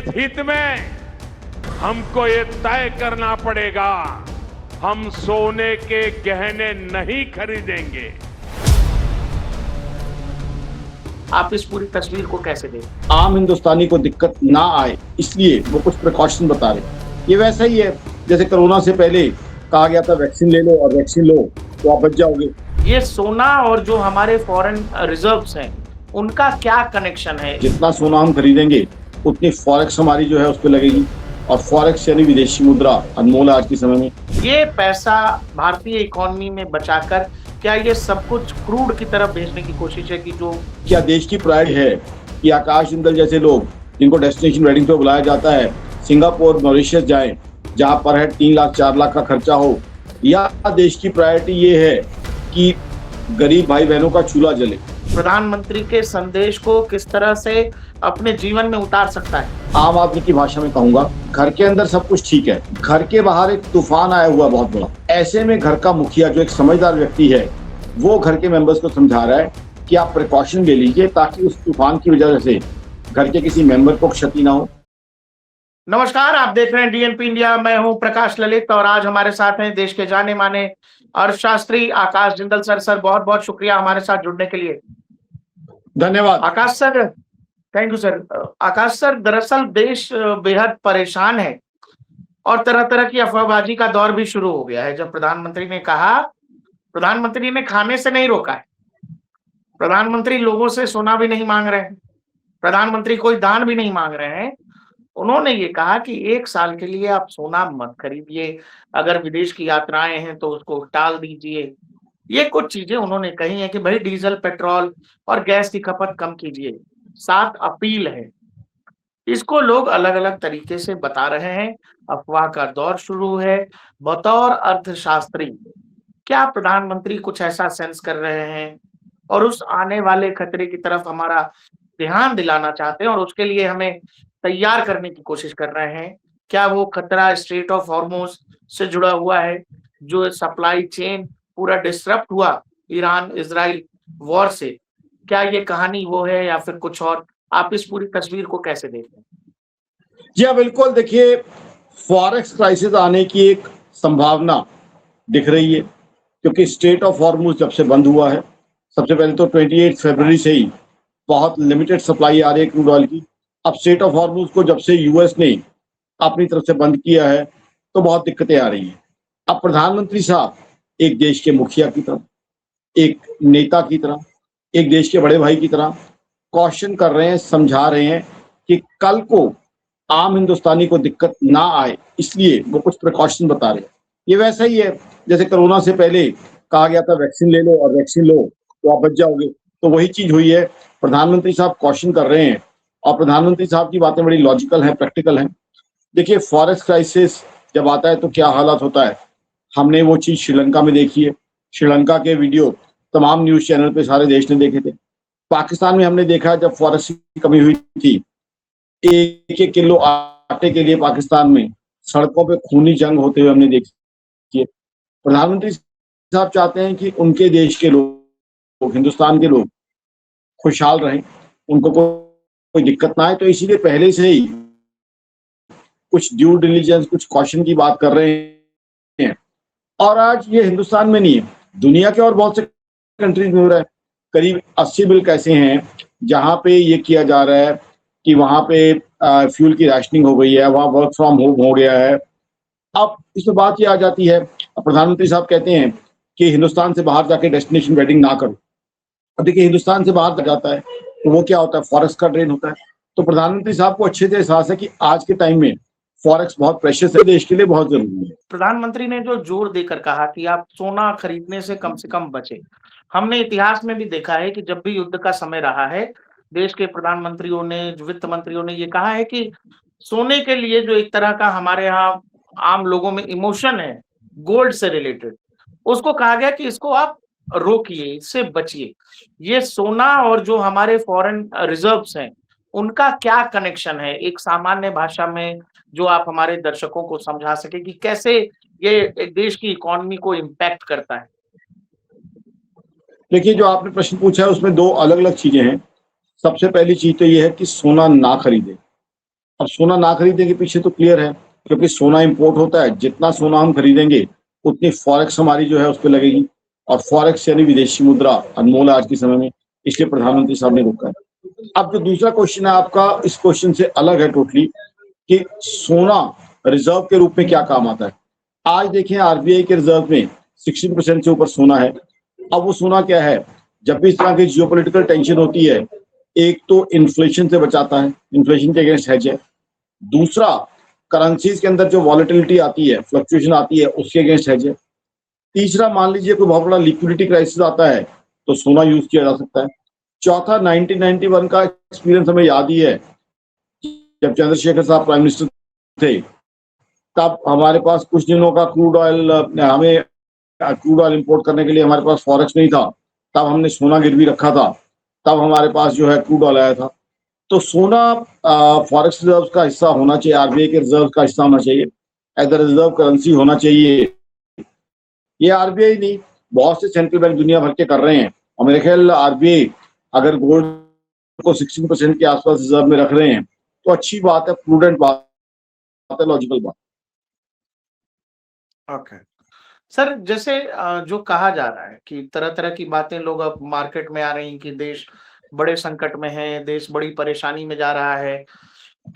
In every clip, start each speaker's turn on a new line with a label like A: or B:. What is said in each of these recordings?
A: हित में हमको ये तय करना पड़ेगा, हम सोने के गहने नहीं खरीदेंगे।
B: आप इस पूरी तस्वीर को कैसे देखते?
C: आम हिंदुस्तानी को दिक्कत ना आए इसलिए वो कुछ प्रिकॉशन बता रहे हैं। ये वैसा ही है जैसे कोरोना से पहले कहा गया था वैक्सीन ले लो और वैक्सीन लो तो आप बच जाओगे।
B: ये सोना और जो हमारे फॉरेन रिजर्व्स हैं उनका क्या कनेक्शन है?
C: जितना सोना हम खरीदेंगे उतनी फॉरेक्स हमारी जो है उस पर लगेगी, और फॉरेक्स यानी विदेशी मुद्रा अनमोल है आज के समय में।
B: ये पैसा भारतीय इकोनॉमी में बचाकर क्या ये सब कुछ क्रूड की तरफ भेजने की कोशिश है कि जो
C: क्या देश की प्राइड है कि आकाश जिंदल जैसे लोग जिनको डेस्टिनेशन वेडिंग पे बुलाया जाता है सिंगापुर मॉरिशस जाएं जहां पर है 3 लाख 4 लाख का खर्चा हो, या देश की प्रायोरिटी ये है कि गरीब भाई बहनों का चूल्हा जले?
B: प्रधानमंत्री के संदेश को किस तरह से अपने जीवन में उतार सकता है?
C: आम आदमी की भाषा में कहूंगा, घर के अंदर सब कुछ ठीक है, घर के बाहर एक तूफान आया हुआ बहुत बड़ा। ऐसे में घर का मुखिया जो एक समझदार व्यक्ति है वो घर के मेंबर्स को समझा रहा है कि आप प्रिकॉशन ले लीजिए ताकि उस तूफान की वजह से घर के किसी मेंबर को क्षति ना हो।
B: नमस्कार, आप देख रहे हैं डीएनपी इंडिया। मैं हूं प्रकाश ललित और आज हमारे साथ हैं देश के जाने माने अर्थशास्त्री आकाश जिंदल सर। सर बहुत बहुत शुक्रिया हमारे साथ जुड़ने के लिए।
C: धन्यवाद
B: Akash sir. Thank you sir. Akash sir, दरअसल देश बेहद परेशान है और तरह तरह की अफवाहबाजी का दौर भी शुरू हो गया है। जब प्रधानमंत्री ने कहा, प्रधानमंत्री ने खाने से नहीं रोका है, प्रधानमंत्री लोगों से सोना भी नहीं मांग रहे हैं, प्रधानमंत्री कोई दान भी नहीं मांग रहे हैं। उन्होंने ये कहा कि 1 साल के लिए आप सोना मत खरीदिए, अगर विदेश की यात्राएं हैं तो उसको टाल दीजिए। ये कुछ चीजें उन्होंने कही है कि भाई डीजल, पेट्रोल और गैस की खपत कम कीजिए। 7 अपील है। इसको लोग अलग अलग तरीके से बता रहे हैं। अफवाह का दौर शुरू है। बतौर अर्थशास्त्री क्या प्रधानमंत्री कुछ ऐसा सेंस कर रहे हैं और उस आने वाले खतरे की तरफ हमारा ध्यान दिलाना चाहते हैं और उसके लिए हमें तैयार करने की कोशिश कर रहे हैं? क्या वो खतरा स्ट्रेट ऑफ हॉर्मुज से जुड़ा हुआ है, जो सप्लाई चेन पूरा डिसरप्ट हुआ ईरान इजराइल वॉर से? क्या ये कहानी वो है या फिर कुछ और? आप इस पूरी तस्वीर को कैसे देखते हैं?
C: जी हाँ, बिल्कुल। देखिए, फॉरेक्स क्राइसिस आने की एक संभावना दिख रही है क्योंकि स्ट्रेट ऑफ हॉर्मुज जब से बंद हुआ है, सबसे पहले तो 28 फरवरी से ही बहुत लिमिटेड सप्लाई आ रही है क्रूड ऑयल की। अब स्ट्रेट ऑफ हॉर्मुज को जब से यूएस ने अपनी तरफ से बंद किया है तो बहुत दिक्कतें आ रही हैं। अब प्रधानमंत्री साहब एक देश के मुखिया की तरह, एक नेता की तरह, एक देश के बड़े भाई की तरह कॉशन कर रहे हैं, समझा रहे हैं कि कल को आम हिंदुस्तानी को दिक्कत ना आए इसलिए वो कुछ प्रिकॉशन बता रहे हैं। ये वैसा ही है जैसे कोरोना से पहले कहा गया था वैक्सीन ले लो और वैक्सीन लो तो आप बच जाओगे, तो वही चीज हुई है। प्रधानमंत्री साहब कॉशन कर रहे हैं और प्रधानमंत्री साहब की बातें बड़ी लॉजिकल हैं, प्रैक्टिकल हैं। देखिए, फॉरेक्स क्राइसिस जब आता है तो क्या हालत होता है, हमने वो चीज श्रीलंका में देखी है। श्रीलंका के वीडियो तमाम न्यूज चैनल पे सारे देश ने देखे थे। पाकिस्तान में हमने देखा जब फॉरेक्स की कमी हुई थी, 1-1 किलो आटे के लिए पाकिस्तान में सड़कों पे खूनी जंग होते हुए हमने देखी है। प्रधानमंत्री साहब चाहते हैं कि उनके देश के लोग, हिंदुस्तान के लोग खुशहाल रहें, उनको कोई दिक्कत ना आए, तो इसीलिए पहले से ही कुछ ड्यू डिलिजेंस, कुछ कॉशन की बात कर रहे हैं। और आज ये हिंदुस्तान में नहीं है, दुनिया के और बहुत से कंट्रीज में हो रहा है। करीब 80 मुल्क ऐसे हैं जहां पे ये किया जा रहा है कि वहां पे फ्यूल की राशनिंग हो गई है, वहां वर्क फ्रॉम होम हो गया है। अब इसमें बात ये आ जाती है, प्रधानमंत्री साहब कहते हैं कि हिंदुस्तान से बाहर जाके डेस्टिनेशन वेडिंग ना करो। अब देखिए, हिंदुस्तान से बाहर जाता है तो वो क्या होता है, फॉरेक्स का ड्रेन होता है। तो प्रधानमंत्री साहब को अच्छे से एहसास है कि आज के टाइम में फॉरेक्स बहुत प्रेशियस है, देश के लिए बहुत जरूरी है।
B: प्रधानमंत्री ने जो जोर देकर कहा कि आप सोना खरीदने से कम बचे। हमने इतिहास में भी देखा है कि जब भी युद्ध का समय रहा है, देश के प्रधानमंत्रियों ने, वित्त मंत्रियों ने ये कहा है कि सोने के लिए जो एक तरह का हमारे यहाँ आम लोगों में इमोशन है गोल्ड से रिलेटेड, उसको कहा गया कि इसको आप रोकिए, इससे बचिए। ये सोना और जो हमारे फॉरेन रिजर्व्स हैं उनका क्या कनेक्शन है, एक सामान्य भाषा में जो आप हमारे दर्शकों को समझा सके कि कैसे ये एक देश की इकोनॉमी को इम्पैक्ट करता है?
C: देखिए, जो आपने प्रश्न पूछा है उसमें 2 अलग अलग चीजें हैं। सबसे पहली चीज तो ये है कि सोना ना खरीदे। अब सोना ना खरीदने के पीछे तो क्लियर है, क्योंकि सोना इंपोर्ट होता है, जितना सोना हम खरीदेंगे उतनी फॉरेक्स हमारी जो है उस पर लगेगी, और फॉरेक्स यानी विदेशी मुद्रा अनमोल है आज के समय में, इसलिए प्रधानमंत्री साहब ने रोका है। अब जो दूसरा क्वेश्चन है आपका, इस क्वेश्चन से अलग है टोटली, कि सोना रिजर्व के रूप में क्या काम आता है। आज देखें आरबीआई के रिजर्व में 16% से ऊपर सोना है। अब वो सोना क्या है, जब भी इस तरह की जियोपॉलिटिकल टेंशन होती है, एक तो इन्फ्लेशन से बचाता है, इन्फ्लेशन के अगेंस्ट हेज है। दूसरा, करेंसीज के अंदर जो वॉलेटिलिटी आती है, फ्लक्चुएशन आती है, उसके अगेंस्ट हेज है। तीसरा, मान लीजिए कोई बहुत बड़ा लिक्विडिटी क्राइसिस आता है तो सोना यूज किया जा सकता है। चौथा, 1991 का एक्सपीरियंस हमें याद ही है, जब चंद्रशेखर साहब प्राइम मिनिस्टर थे, तब हमारे पास कुछ दिनों का क्रूड ऑयल, हमें क्रूड ऑयल इंपोर्ट करने के लिए हमारे पास फॉरेक्स नहीं था, तब हमने सोना गिरवी रखा था, तब हमारे पास जो है क्रूड ऑयल आया था। तो सोना फॉरेक्स रिजर्व का हिस्सा होना चाहिए, आरबीआई के रिजर्व का हिस्सा होना चाहिए, एज अ रिजर्व करेंसी होना चाहिए। ये आरबीआई नहीं, बहुत से सेंट्रल बैंक दुनिया भर के कर रहे हैं, और मेरे ख्याल आरबीआई अगर गोल्ड को 16% के आसपास रिजर्व में रख रहे हैं तो अच्छी बात है, प्रूडेंट बात है, लॉजिकल बात।
B: ओके सर, जैसे जो कहा जा रहा है कि तरह तरह की बातें लोग अब मार्केट में आ रही हैं कि देश बड़े संकट में है, देश बड़ी परेशानी में जा रहा है।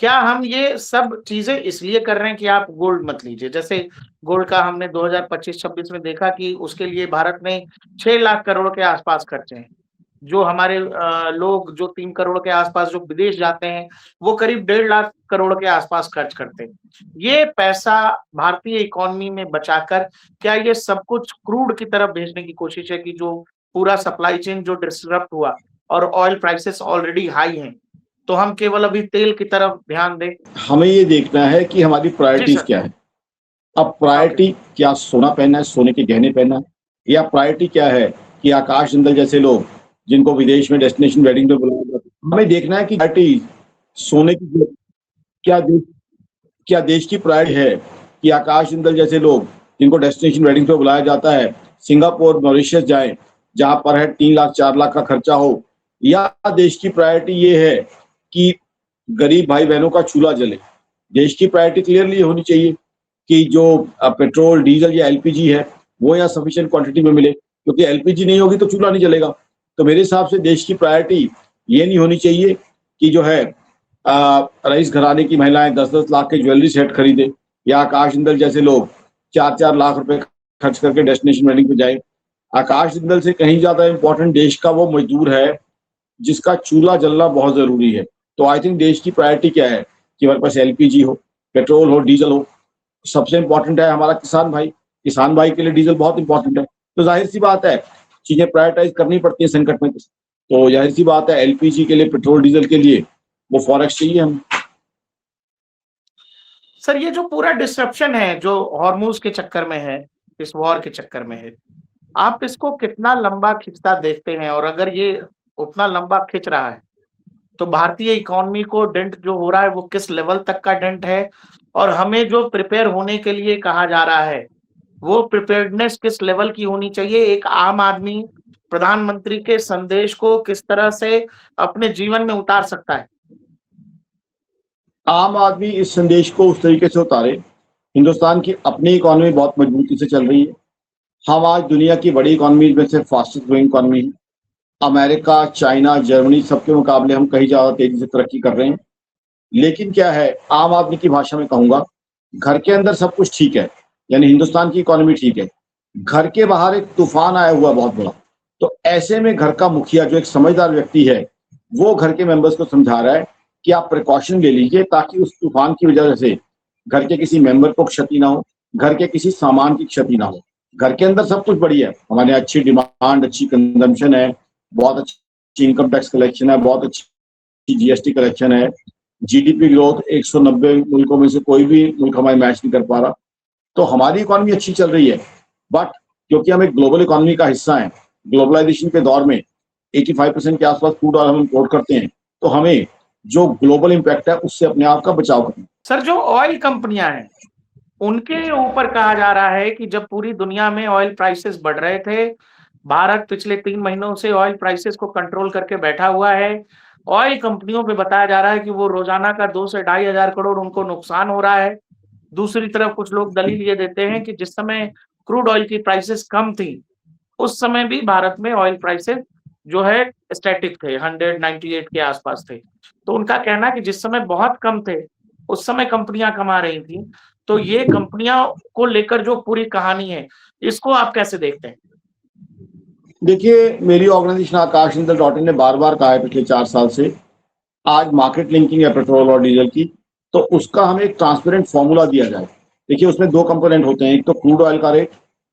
B: क्या हम ये सब चीजें इसलिए कर रहे हैं कि आप गोल्ड मत लीजिए? जैसे गोल्ड का हमने 2025-26 में देखा कि उसके लिए भारत ने 6 लाख करोड़ के आसपास खर्चे हैं। जो हमारे लोग जो 3 करोड़ के आसपास जो विदेश जाते हैं, वो करीब 1.5 लाख करोड़ के आसपास खर्च करते हैं। ये पैसा भारतीय इकोनॉमी में बचाकर क्या ये सब कुछ क्रूड की तरफ भेजने की कोशिश है कि जो पूरा सप्लाई चेन जो डिसरप्ट हुआ और ऑयल प्राइसेस ऑलरेडी हाई हैं, तो हम केवल अभी तेल की तरफ ध्यान दें?
C: हमें ये देखना है कि हमारी
B: जी
C: प्रायोरिटीज
B: सर।
C: क्या है। अब प्रायोरिटी क्या सोना पहनना है, सोने के गहने पहनना है, या प्रायोरिटी क्या है कि आकाश जिंदल जैसे लोग जिनको विदेश में डेस्टिनेशन वेडिंग पे बुलाया जाता है, हमें देखना है कि प्रायोरिटी सोने की क्या क्या देश की प्रायोरिटी है कि आकाश जिंदल जैसे लोग जिनको डेस्टिनेशन वेडिंग पे बुलाया जाता है सिंगापुर मॉरिशस जाएं, जहां पर है 3 लाख 4 लाख का खर्चा हो, या देश की प्रायोरिटी ये है कि गरीब भाई बहनों का चूल्हा जले। देश की प्रायोरिटी क्लियरली होनी चाहिए कि जो पेट्रोल डीजल या एलपीजी है वो यहाँ सफिशिएंट क्वांटिटी में मिले, क्योंकि एलपीजी नहीं होगी तो चूल्हा नहीं जलेगा। तो मेरे हिसाब से देश की प्रायोरिटी ये नहीं होनी चाहिए कि जो है रईस घराने की महिलाएं 10-10 लाख के ज्वेलरी सेट खरीदे, या आकाश जिंदल जैसे लोग 4-4 लाख रुपए खर्च करके डेस्टिनेशन वेडिंग पे जाए। आकाश जिंदल से कहीं ज्यादा इंपॉर्टेंट देश का वो मजदूर है जिसका चूल्हा जलना बहुत जरूरी है। तो आई थिंक देश की प्रायोरिटी क्या है कि हमारे पास एलपीजी हो, पेट्रोल हो, डीजल हो। सबसे इंपॉर्टेंट है हमारा किसान भाई के लिए डीजल बहुत इंपॉर्टेंट है। तो जाहिर सी बात है चीजें प्रायोरिटाइज करनी पड़ती है संकट में, तो जाहिर सी बात है एलपीजी के लिए, पेट्रोल डीजल के लिए वो फॉरेक्स चाहिए हमें।
B: सर, ये जो पूरा डिसरप्शन है जो हॉर्मुज के चक्कर में है, इस वॉर के चक्कर में है, आप इसको कितना लंबा खिंचता देखते हैं? और अगर ये उतना लंबा खिंच रहा है तो भारतीय इकोनॉमी को डेंट जो हो रहा है वो किस लेवल तक का डेंट है? और हमें जो प्रिपेयर होने के लिए कहा जा रहा है वो प्रिपेयर्डनेस किस लेवल की होनी चाहिए? एक आम आदमी प्रधानमंत्री के संदेश को किस तरह से अपने जीवन में उतार सकता है?
C: आम आदमी इस संदेश को उस तरीके से उतारे, हिंदुस्तान की अपनी इकोनॉमी बहुत मजबूती से चल रही है। हम आज दुनिया की बड़ी इकोनॉमी में से फास्टेस्ट ग्रोइंग इकोनॉमी है। अमेरिका, चाइना, जर्मनी सबके मुकाबले हम कहीं ज्यादा तेजी से तरक्की कर रहे हैं। लेकिन क्या है, आम आदमी की भाषा में कहूंगा, घर के अंदर सब कुछ ठीक है, यानी हिंदुस्तान की इकोनॉमी ठीक है, घर के बाहर एक तूफान आया हुआ बहुत बड़ा। तो ऐसे में घर का मुखिया जो एक समझदार व्यक्ति है वो घर के मेंबर्स को समझा रहा है कि आप प्रिकॉशन ले लीजिए ताकि उस तूफान की वजह से घर के किसी मेंबर को क्षति ना हो, घर के किसी सामान की क्षति ना हो। घर के अंदर सब कुछ बढ़िया है, हमारे अच्छी डिमांड, अच्छी कंजम्पशन है, बहुत अच्छी इनकम टैक्स कलेक्शन है, बहुत अच्छी जीएसटी कलेक्शन है, जीडीपी ग्रोथ 190 मुल्कों में से कोई भी मुल्क हमारे मैच नहीं कर पा रहा। तो हमारी इकोनॉमी अच्छी चल रही है, बट क्योंकि हम एक ग्लोबल इकोनॉमी का हिस्सा हैं, ग्लोबलाइजेशन के दौर में 85% के आसपास फूड ऑयल हम इंपोर्ट करते हैं, तो हमें जो ग्लोबल इम्पैक्ट है उससे अपने आप का बचाव करना।
B: सर, जो ऑयल कंपनियां हैं उनके ऊपर कहा जा रहा है कि जब पूरी दुनिया में ऑयल प्राइसेस बढ़ रहे थे, भारत पिछले 3 महीनों से ऑयल प्राइसेस को कंट्रोल करके बैठा हुआ है। ऑयल कंपनियों पे बताया जा रहा है कि वो रोजाना का 2 से 2,500 करोड़ उनको नुकसान हो रहा है। दूसरी तरफ कुछ लोग दलील ये देते हैं कि जिस समय क्रूड ऑयल की प्राइसेस कम थी, उस समय भी भारत में ऑयल प्राइसेस जो है स्टैटिक थे, 198 के आसपास थे। तो उनका कहना है कि जिस समय बहुत कम थे, उस समय कंपनियां कमा रही थी। तो ये कंपनियां को लेकर जो पूरी कहानी है, इसको आप कैसे देखते हैं?
C: देखिए, मेरी organization Akash Mittal dot in ने बार बार कहा है पिछले 4 साल से, आज मार्केट लिंकिंग है पेट्रोल और डीजल की, तो उसका हमें एक ट्रांसपेरेंट फॉर्मूला दिया जाए। देखिए, उसमें 2 कंपोनेंट होते हैं, एक तो क्रूड ऑयल का रेट,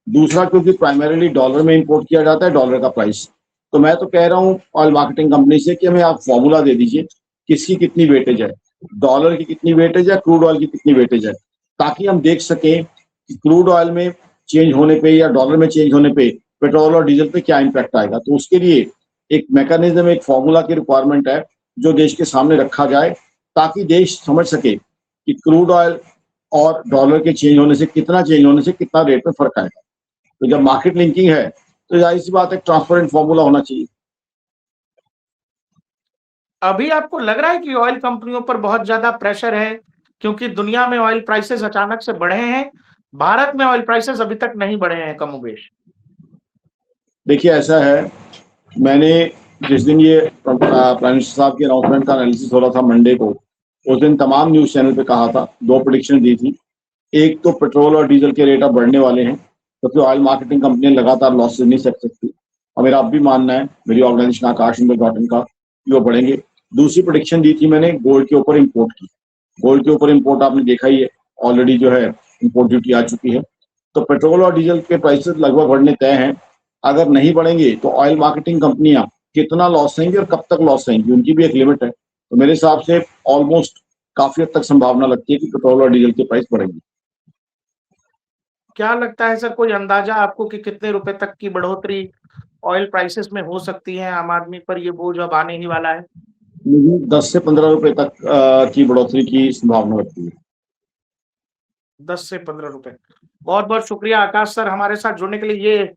C: दूसरा क्योंकि प्राइमरीली डॉलर में इंपोर्ट किया जाता है, डॉलर का प्राइस। तो मैं तो कह रहा हूँ ऑयल मार्केटिंग कंपनी से कि हमें आप फॉर्मूला दे दीजिए, किसकी कितनी वेटेज है, डॉलर की कितनी वेटेज है, क्रूड ऑयल की कितनी वेटेज है, ताकि हम देख सकें कि क्रूड ऑयल में चेंज होने पे या डॉलर में चेंज होने पे पेट्रोल और डीजल पे क्या इम्पैक्ट आएगा। तो उसके लिए एक मैकेनिज्म, एक फॉर्मूला की रिक्वायरमेंट है जो देश के सामने रखा जाए, ताकि देश समझ सके कि क्रूड ऑयल और डॉलर के चेंज होने से कितना रेट में फर्क आएगा। तो जब मार्केट लिंकिंग है तो जाहिर सी बात है, ट्रांसपेरेंट फॉर्मूला होना चाहिए।
B: अभी आपको लग रहा है कि ऑयल कंपनियों पर बहुत ज्यादा प्रेशर है, क्योंकि दुनिया में ऑयल प्राइसेस अचानक से बढ़े हैं, भारत में ऑयल प्राइसेस अभी तक नहीं बढ़े हैं कमोबेश?
C: देखिए, ऐसा है, मैंने जिस दिन ये प्राइम मिनिस्टर साहब की अनाउंसमेंट का एनालिसिस हो रहा था मंडे को, उस दिन तमाम न्यूज चैनल पे कहा था, 2 प्रेडिक्शन दी थी। एक तो पेट्रोल और डीजल के रेट अब बढ़ने वाले हैं, क्योंकि ऑयल मार्केटिंग कंपनियां लगातार लॉसेज नहीं सह सकती, और मेरा अब भी मानना है, मेरी organization Akash Mittal dot in का, कि वो बढ़ेंगे। दूसरी प्रेडिक्शन दी थी मैंने गोल्ड के ऊपर इम्पोर्ट की। गोल्ड के ऊपर इम्पोर्ट आपने देखा ही है, ऑलरेडी जो है इम्पोर्ट ड्यूटी आ चुकी है। तो पेट्रोल और डीजल के प्राइसेस लगभग बढ़ने तय हैं। अगर नहीं बढ़ेंगे तो ऑयल मार्केटिंग कंपनियां कितना लॉस सहेंगी और कब तक लॉस सहेंगी, उनकी भी एक लिमिट है। तो मेरे हिसाब से ऑलमोस्ट काफी हद तक संभावना लगती है कि पेट्रोल और डीजल के प्राइस बढ़ेंगे।
B: क्या लगता है सर, कोई अंदाजा आपको कि कितने रुपए तक की बढ़ोतरी ऑयल प्राइसेस में हो सकती है? आम आदमी पर ये बोझ अब आने ही वाला है।
C: मुझे 10 से 15 रुपए तक की बढ़ोतरी की संभावना लगती है।
B: 10 से 15 रुपए। बहुत बहुत शुक्रिया आकाश सर हमारे साथ जुड़ने के लिए। ये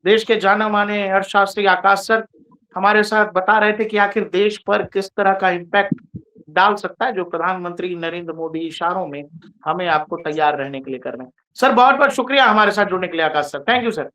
B: देश के जाने माने अर्थशास्त्री आकाश सर हमारे साथ बता रहे थे कि आखिर देश पर किस तरह का इम्पैक्ट डाल सकता है जो प्रधानमंत्री नरेंद्र मोदी इशारों में हमें आपको तैयार रहने के लिए कर रहे हैं। सर बहुत बहुत शुक्रिया हमारे साथ जुड़ने के लिए आकाश सर। Thank you sir.